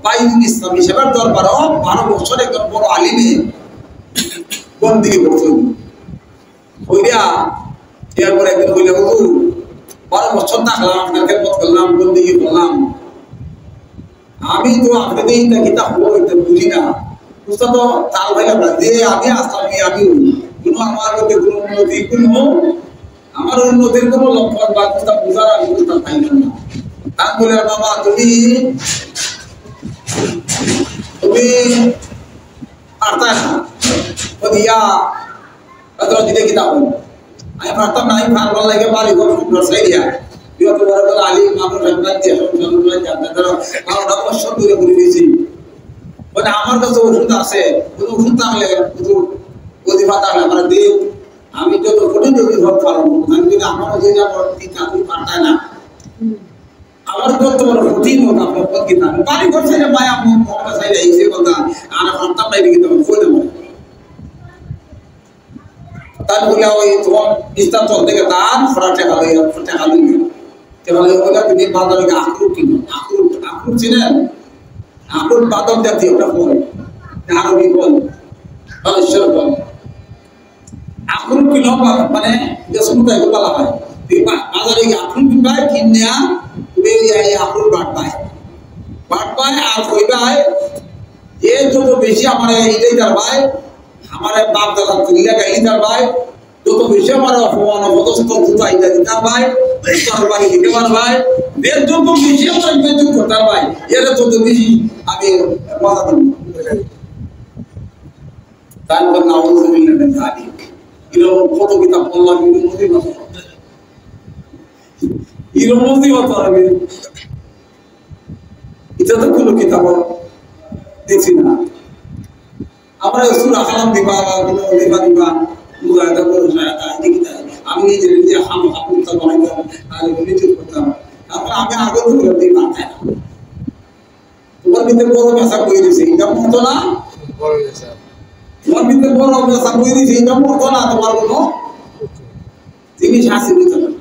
বাইদুল ইসলাম হিসেবে দরবারও 12 বছর একজন বড় আলিমে বন্দিগি করছেন হইয়া এরপরে একদিন হইলে হুজুর 12 বছর থাকলাম আপনার খেদমত করলাম বন্দিগি করলাম আমি তো আপনাদের এইটা কিতাব হইতে বুঝি না বুঝতে তো তাল ভাইলা যে আমি আসলাম আমি কোনো আমার মধ্যে কোনো উন্নতি কোনো আমার উন্নতির কোনো লক্ষণ বা কিতাব বুঝার আমি বুঝতে পাইলাম না তা বলে বাবা তুমি পারতা না দিয়া অথবা দিতে কিতাব আমি পারতাম না আমি পারবার লাগে বাড়ি ঘর সুন্দর সাইডিয়া বিগত বড় আলিম মানুষ আপনার দিয়ে সন্তান জানতে ধরো 12টা বছর দূরে ঘুরে দিয়েছি মানে আমার কাছে ওষুধ আছে কোনো ওষুধ থাকলে ওষুধ অধিবা থাকলে আমার দিন আমি যত কঠিন যদি ভোট পালন আমি যদি আমার যে যাবো চাকরি পাঠায় না আমার যত বড় কঠিন হোক আপনার পক্ষে না বাড়ি করছে যে ভাই আমি মমতা সাইডে এসে কথা আর পারতাম না কিন্তু আমি কই দেবো তার বলে ওই তোমার বিস্তার চল থেকে তার ফোড়া টাকা লইয়া টাকা লইয়া বলে তুমি বাজারে আখরুট কিনো আখরুট চিনেন আখরুট বাদাম জাতীয় ওটা ফল আরবি ফল বালেশ্বর ফল আখরুট কিনো মানে যে সমুদায় বলা হয় তুমি বাজারে আখরুট কিনবাই কিনিয়া তুমি এই আখরুট বাট পায় আর কইবাই যে যত বেশি আমার এইটাই তার ভাই আমার বাপ দাদা তুলিয়া গাইলি তার ভাই যত বেশি আমার অপমান অপদস্থ জুতা ইটা দিতার ভাই তার বাড়ি দিতে পার ভাই বের যত বেশি আমার বেতন করতার ভাই এর যত বেশি আমি মজা দিব তারপর নাউজুবিল্লাহ মিন যালিক এরকম কত কিতাব পড়লাম মুসিবত হবে এটা তো কোনো কিতাব দেখছি না আমরা সূরা কালাম দিবা কোনো দিবা মুজাহিদা করে সাহায্য দেখি আমি নিজে হাম তা বানাইতাম আর নিজে করতাম তারপর আমি আগে তো দিই না তোমার ভিতরে বড় ভাষা কই দিছে এটা মত না বড় ভাষা তোমার ভিতরে বড় ভাষা কই দিছে এটা মত না তোমার কোনো জিনিস আছে ভিতরে